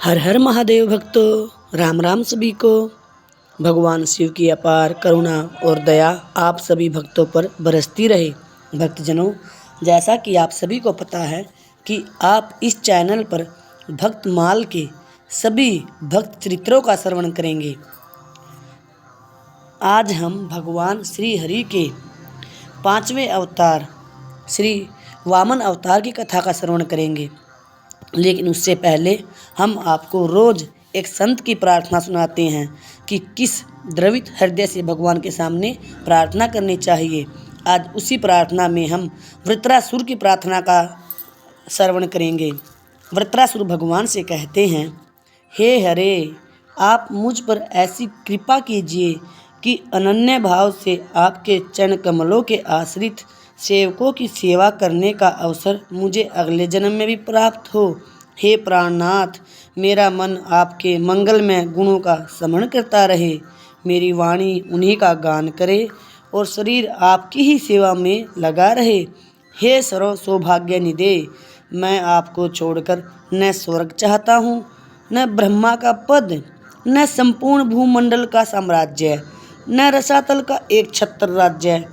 हर हर महादेव भक्तों, राम राम सभी को। भगवान शिव की अपार करुणा और दया आप सभी भक्तों पर बरसती रहे। भक्तजनों, जैसा कि आप सभी को पता है कि आप इस चैनल पर भक्तमाल के सभी भक्त चरित्रों का श्रवण करेंगे। आज हम भगवान श्री हरि के 5वें अवतार श्री वामन अवतार की कथा का श्रवण करेंगे। लेकिन उससे पहले हम आपको रोज एक संत की प्रार्थना सुनाते हैं कि किस द्रवित हृदय से भगवान के सामने प्रार्थना करनी चाहिए। आज उसी प्रार्थना में हम वृत्रासुर की प्रार्थना का श्रवण करेंगे। वृत्रासुर भगवान से कहते हैं, हे हरे, आप मुझ पर ऐसी कृपा कीजिए कि अनन्य भाव से आपके चरण कमलों के आश्रित सेवकों की सेवा करने का अवसर मुझे अगले जन्म में भी प्राप्त हो। हे प्राणनाथ, मेरा मन आपके मंगलमय गुणों का स्मरण करता रहे, मेरी वाणी उन्हीं का गान करे और शरीर आपकी ही सेवा में लगा रहे। हे सर्व सौभाग्य निधे, मैं आपको छोड़कर न स्वर्ग चाहता हूँ, न ब्रह्मा का पद, न संपूर्ण भूमंडल का साम्राज्य, न रसातल का एक छत्र राज्य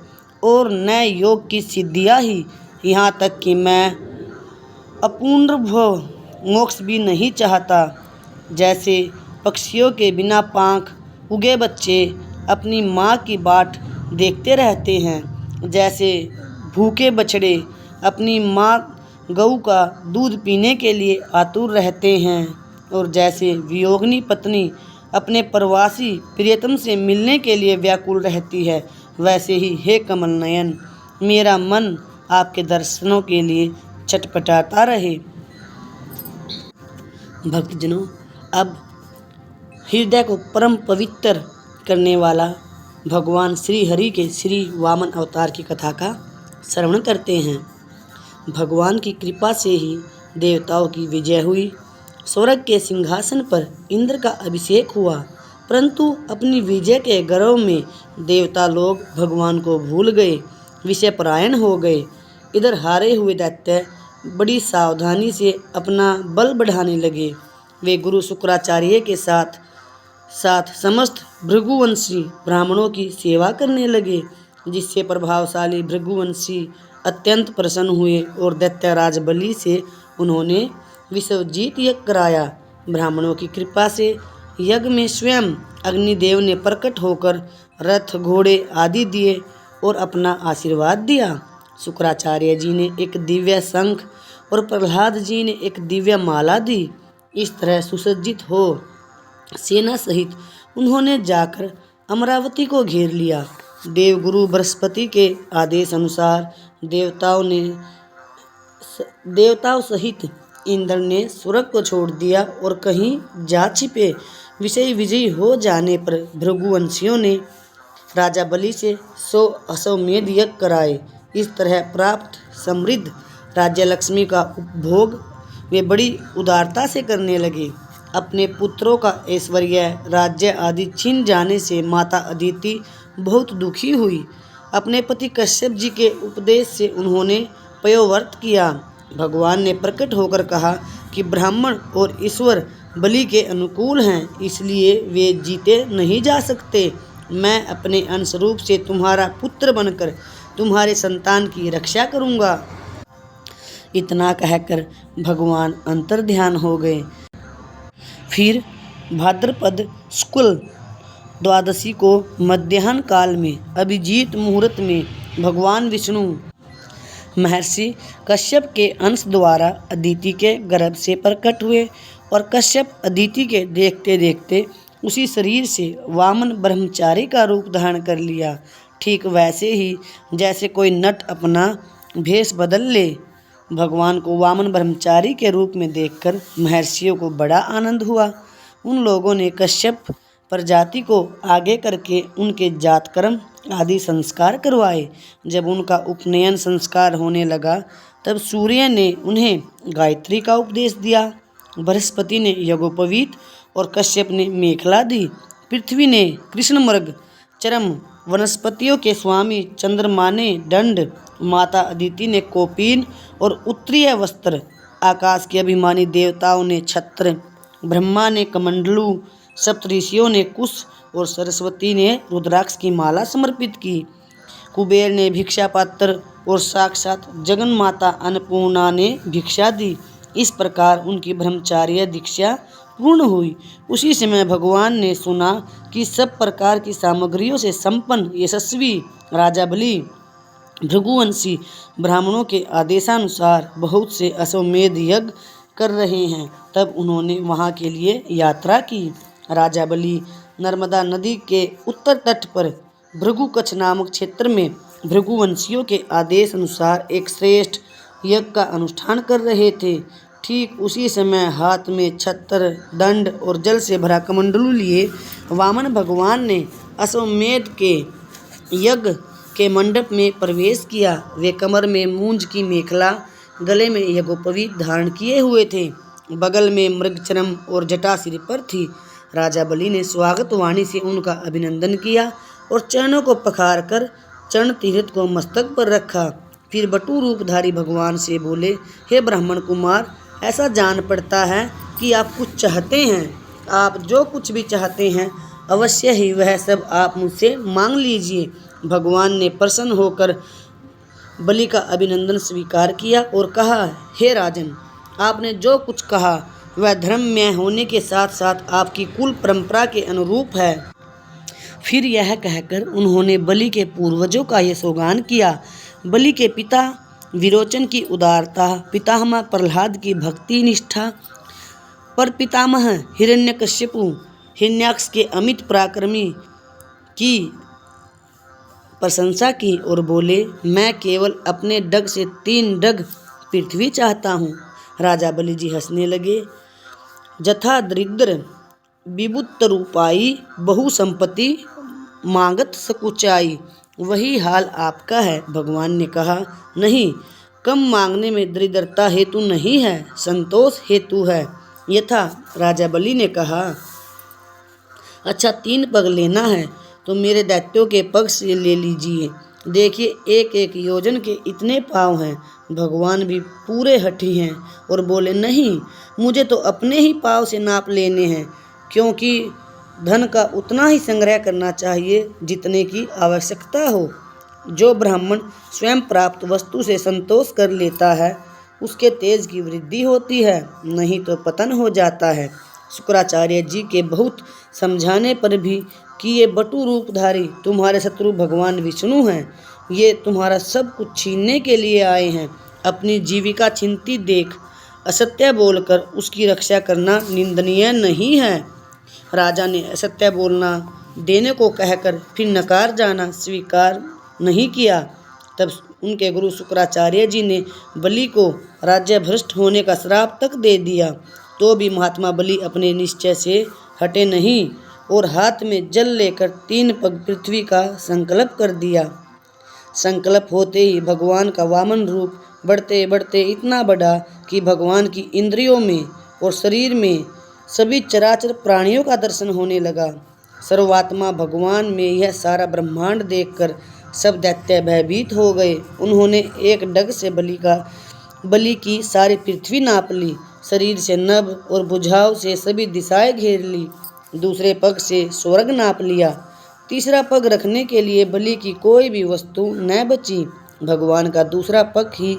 और न योग की सिद्धियाँ ही, यहाँ तक कि मैं अपूर्व मोक्ष भी नहीं चाहता। जैसे पक्षियों के बिना पाँख उगे बच्चे अपनी माँ की बाट देखते रहते हैं, जैसे भूखे बछड़े अपनी माँ गऊ का दूध पीने के लिए आतुर रहते हैं, और जैसे वियोगिनी पत्नी अपने प्रवासी प्रियतम से मिलने के लिए व्याकुल रहती है, वैसे ही हे कमल नयन, मेरा मन आपके दर्शनों के लिए छटपटाता रहे। भक्तजनों, अब हृदय को परम पवित्र करने वाला भगवान श्री हरि के श्री वामन अवतार की कथा का श्रवण करते हैं। भगवान की कृपा से ही देवताओं की विजय हुई, स्वर्ग के सिंहासन पर इंद्र का अभिषेक हुआ, परंतु अपनी विजय के गर्व में देवता लोग भगवान को भूल गए, विषयपरायण हो गए। इधर हारे हुए दैत्य बड़ी सावधानी से अपना बल बढ़ाने लगे। वे गुरु शुक्राचार्य के साथ साथ समस्त भृगुवंशी ब्राह्मणों की सेवा करने लगे, जिससे प्रभावशाली भृगुवंशी अत्यंत प्रसन्न हुए और दैत्यराज बलि से उन्होंने विश्वजीत यज्ञ कराया। ब्राह्मणों की कृपा से यज्ञ में स्वयं अग्निदेव ने प्रकट होकर रथ घोड़े आदि दिए और अपना आशीर्वाद दिया। शुक्राचार्य जी ने एक दिव्य शंख और प्रहलाद जी ने एक दिव्य माला दी। इस तरह सुसज्जित हो सेना सहित उन्होंने जाकर अमरावती को घेर लिया। देवगुरु बृहस्पति के आदेश अनुसार देवताओं सहित इंद्र ने स्वर्ग को छोड़ दिया और कहीं जा छिपे। विषय विजयी हो जाने पर भृगुवंशियों ने राजा बलि से 100 अश्वमेध यज्ञ कराए। इस तरह प्राप्त समृद्ध राज्य लक्ष्मी का उपभोग वे बड़ी उदारता से करने लगे। अपने पुत्रों का ऐश्वर्य, राज्य आदि छिन जाने से माता अदिति बहुत दुखी हुई। अपने पति कश्यप जी के उपदेश से उन्होंने पयोव्रत किया। भगवान ने प्रकट होकर कहा कि ब्राह्मण और ईश्वर बलि के अनुकूल हैं, इसलिए वे जीते नहीं जा सकते। मैं अपने अंश रूप से तुम्हारा पुत्र बनकर तुम्हारे संतान की रक्षा करूंगा। इतना कहकर भगवान अंतर्ध्यान हो गए। फिर भाद्रपद शुक्ल द्वादशी को मध्याह्न काल में अभिजीत मुहूर्त में भगवान विष्णु महर्षि कश्यप के अंश द्वारा अदिति के गर्भ से प्रकट हुए और कश्यप अदिति के देखते देखते उसी शरीर से वामन ब्रह्मचारी का रूप धारण कर लिया। ठीक वैसे ही जैसे कोई नट अपना भेष बदल ले। भगवान को वामन ब्रह्मचारी के रूप में देखकर महर्षियों को बड़ा आनंद हुआ। उन लोगों ने कश्यप प्रजाति को आगे करके उनके जातकर्म आदि संस्कार करवाए। जब उनका उपनयन संस्कार होने लगा, तब सूर्य ने उन्हें गायत्री का उपदेश दिया, बृहस्पति ने यज्ञोपवीत और कश्यप ने मेखला दी। पृथ्वी ने कृष्णमृग चरम, वनस्पतियों के स्वामी चंद्रमा ने दंड, माता अदिति ने कौपीन और उत्तरीय वस्त्र, आकाश के अभिमानी देवताओं ने छत्र ब्रह्मा ने कमंडलू, सप्तऋषियों ने कुश और सरस्वती ने रुद्राक्ष की माला समर्पित की। कुबेर ने भिक्षा पात्र और साक्षात जगन माता अन्नपूर्णा ने भिक्षा दी। इस प्रकार उनकी ब्रह्मचार्य दीक्षा पूर्ण हुई। उसी समय भगवान ने सुना कि सब प्रकार की सामग्रियों से संपन्न यशस्वी राजा बलि भृगुवंशी ब्राह्मणों के आदेशानुसार बहुत से अश्वमेध यज्ञ कर रहे हैं। तब उन्होंने वहां के लिए यात्रा की। राजा बलि नर्मदा नदी के उत्तर तट पर भृगुकच्छ नामक क्षेत्र में भृगुवंशियों के आदेश अनुसार एक श्रेष्ठ यज्ञ का अनुष्ठान कर रहे थे। ठीक उसी समय हाथ में छत्र, दंड और जल से भरा कमंडलू लिए वामन भगवान ने अश्वमेध के यज्ञ के मंडप में प्रवेश किया। वे कमर में मूंज की मेखला, गले में यज्ञोपवीत धारण किए हुए थे। बगल में मृगचरम और जटा सिर पर थी। राजा बलि ने स्वागत वाणी से उनका अभिनंदन किया और चरणों को पखार कर चरण तीर्थ को मस्तक पर रखा। फिर बटु रूपधारी भगवान से बोले, हे ब्राह्मण कुमार, ऐसा जान पड़ता है कि आप कुछ चाहते हैं। आप जो कुछ भी चाहते हैं अवश्य ही वह सब आप मुझसे मांग लीजिए। भगवान ने प्रसन्न होकर बलि का अभिनंदन स्वीकार किया और कहा, हे राजन, आपने जो कुछ कहा वह धर्ममय होने के साथ साथ आपकी कुल परंपरा के अनुरूप है। फिर यह कहकर उन्होंने बलि के पूर्वजों का यशोगान किया। बलि के पिता विरोचन की उदारता, पितामह प्रहलाद की भक्ति निष्ठा, पर पितामह हिरण्यकश्यपु हिरण्याक्ष के अमित पराक्रमी की प्रशंसा की और बोले, मैं केवल अपने डग से 3 डग पृथ्वी चाहता हूँ। राजा बलि जी हंसने लगे। जथा दरिद्र विबुत्तरूपाई बहु संपत्ति मांगत सकुचाई, वही हाल आपका है। भगवान ने कहा, नहीं, कम मांगने में दरिद्रता हेतु नहीं है, संतोष हेतु है। यथा राजा बलि ने कहा, अच्छा 3 पग लेना है तो मेरे दैत्यों के पग से ले लीजिए। देखिए 1-1 योजन के इतने पाँव हैं। भगवान भी पूरे हठी हैं और बोले, नहीं, मुझे तो अपने ही पाँव से नाप लेने हैं, क्योंकि धन का उतना ही संग्रह करना चाहिए जितने की आवश्यकता हो। जो ब्राह्मण स्वयं प्राप्त वस्तु से संतोष कर लेता है उसके तेज की वृद्धि होती है, नहीं तो पतन हो जाता है। शुक्राचार्य जी के बहुत समझाने पर भी कि ये बटु रूपधारी तुम्हारे शत्रु भगवान विष्णु हैं, ये तुम्हारा सब कुछ छीनने के लिए आए हैं। अपनी जीविका छीनती देख असत्य बोलकर उसकी रक्षा करना निंदनीय नहीं है। राजा ने असत्य बोलना देने को कहकर फिर नकार जाना स्वीकार नहीं किया। तब उनके गुरु शुक्राचार्य जी ने बलि को राज्य भ्रष्ट होने का श्राप तक दे दिया। तो भी महात्मा बलि अपने निश्चय से हटे नहीं और हाथ में जल लेकर 3 पग पृथ्वी का संकल्प कर दिया। संकल्प होते ही भगवान का वामन रूप बढ़ते बढ़ते इतना बढ़ा कि भगवान की इंद्रियों में और शरीर में सभी चराचर प्राणियों का दर्शन होने लगा। सर्वात्मा भगवान में यह सारा ब्रह्मांड देखकर सब दैत्य भयभीत हो गए। उन्होंने 1 डग से बलि की सारी पृथ्वी नाप ली। शरीर से नभ और भुजाओं से सभी दिशाएं घेर ली। दूसरे पग से स्वर्ग नाप लिया। तीसरा पग रखने के लिए बलि की कोई भी वस्तु न बची। भगवान का दूसरा पग ही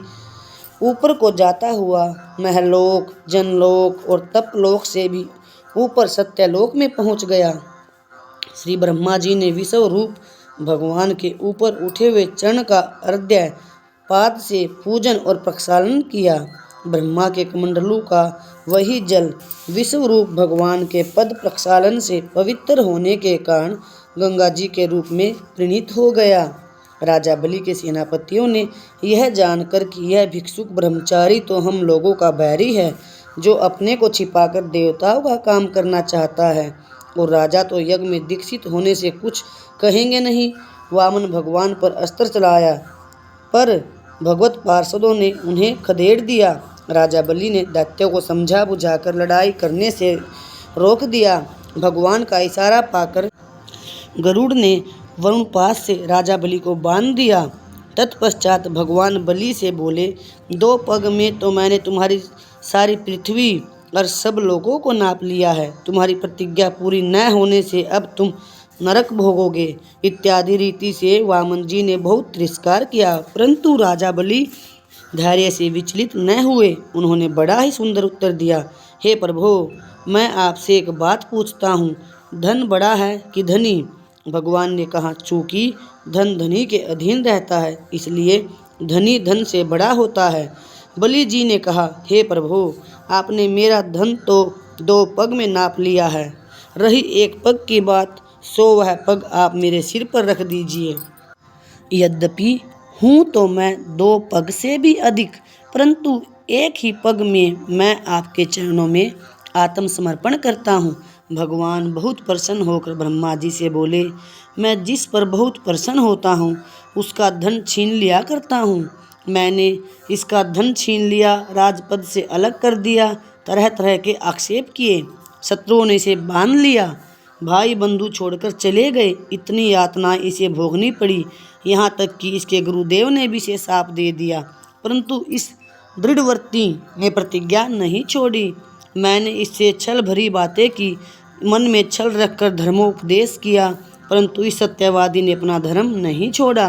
ऊपर को जाता हुआ महलोक, जनलोक और तपलोक से भी ऊपर सत्यलोक में पहुंच गया। श्री ब्रह्मा जी ने विश्व रूप भगवान के ऊपर उठे हुए चरण का अर्घ्य पाद से पूजन और प्रक्षालन किया। ब्रह्मा के कमंडलू का वही जल विश्व रूप भगवान के पद प्रक्षालन से पवित्र होने के कारण गंगा जी के रूप में परिणित हो गया। राजा बलि के सेनापतियों ने यह जानकर कि यह भिक्षुक ब्रह्मचारी तो हम लोगों का बैरी है, जो अपने को छिपाकर देवताओं का काम करना चाहता है, और राजा तो यज्ञ में दीक्षित होने से कुछ कहेंगे नहीं, वामन भगवान पर अस्त्र चलाया, पर भगवत पार्षदों ने उन्हें खदेड़ दिया। राजा बलि ने दैत्यों को समझा बुझाकर लड़ाई करने से रोक दिया। भगवान का इशारा पाकर गरुड़ ने वरुण पास से राजा बलि को बांध दिया। तत्पश्चात भगवान बलि से बोले, 2 पग में तो मैंने तुम्हारी सारी पृथ्वी और सब लोगों को नाप लिया है। तुम्हारी प्रतिज्ञा पूरी न होने से अब तुम नरक भोगोगे इत्यादि रीति से वामन जी ने बहुत तिरस्कार किया, परंतु राजा बलि धैर्य से विचलित न हुए। उन्होंने बड़ा ही सुंदर उत्तर दिया, हे प्रभु, मैं आपसे एक बात पूछता हूँ, धन बड़ा है कि धनी? भगवान ने कहा, चूंकि धन धनी के अधीन रहता है, इसलिए धनी धन से बड़ा होता है। बलि जी ने कहा, हे प्रभु, आपने मेरा धन तो 2 पग में नाप लिया है, रही 1 पग की बात, सो वह पग आप मेरे सिर पर रख दीजिए। यद्यपि हूँ तो मैं 2 पग से भी अधिक, परंतु 1 ही पग में मैं आपके चरणों में आत्मसमर्पण करता हूँ। भगवान बहुत प्रसन्न होकर ब्रह्मा जी से बोले, मैं जिस पर बहुत प्रसन्न होता हूँ उसका धन छीन लिया करता हूँ। मैंने इसका धन छीन लिया, राजपद से अलग कर दिया, तरह तरह के आक्षेप किए, शत्रुओं ने इसे बांध लिया, भाई बंधु छोड़कर चले गए, इतनी यातनाएं इसे भोगनी पड़ी, यहाँ तक कि इसके गुरुदेव ने भी इसे शाप दे दिया, परंतु इस दृढ़वर्ती ने प्रतिज्ञा नहीं छोड़ी। मैंने इससे छल भरी बातें की, मन में छल रखकर धर्मोपदेश किया, परंतु इस सत्यवादी ने अपना धर्म नहीं छोड़ा।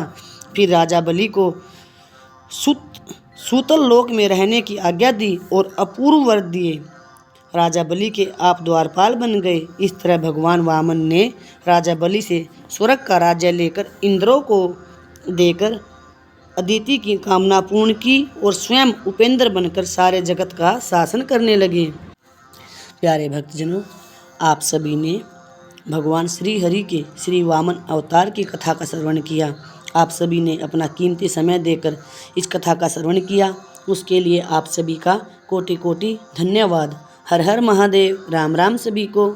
फिर राजा बलि को सूतल लोक में रहने की आज्ञा दी और अपूर्व वर दिए। राजा बलि के आप द्वारपाल बन गए। इस तरह भगवान वामन ने राजा बलि से स्वर्ग का राज्य लेकर इंद्रों को देकर अदिति की कामना पूर्ण की और स्वयं उपेंद्र बनकर सारे जगत का शासन करने लगे। प्यारे भक्तजनों, आप सभी ने भगवान श्री हरि के श्री वामन अवतार की कथा का श्रवण किया। आप सभी ने अपना कीमती समय देकर इस कथा का श्रवण किया, उसके लिए आप सभी का कोटि कोटि धन्यवाद। हर हर महादेव। राम राम सभी को।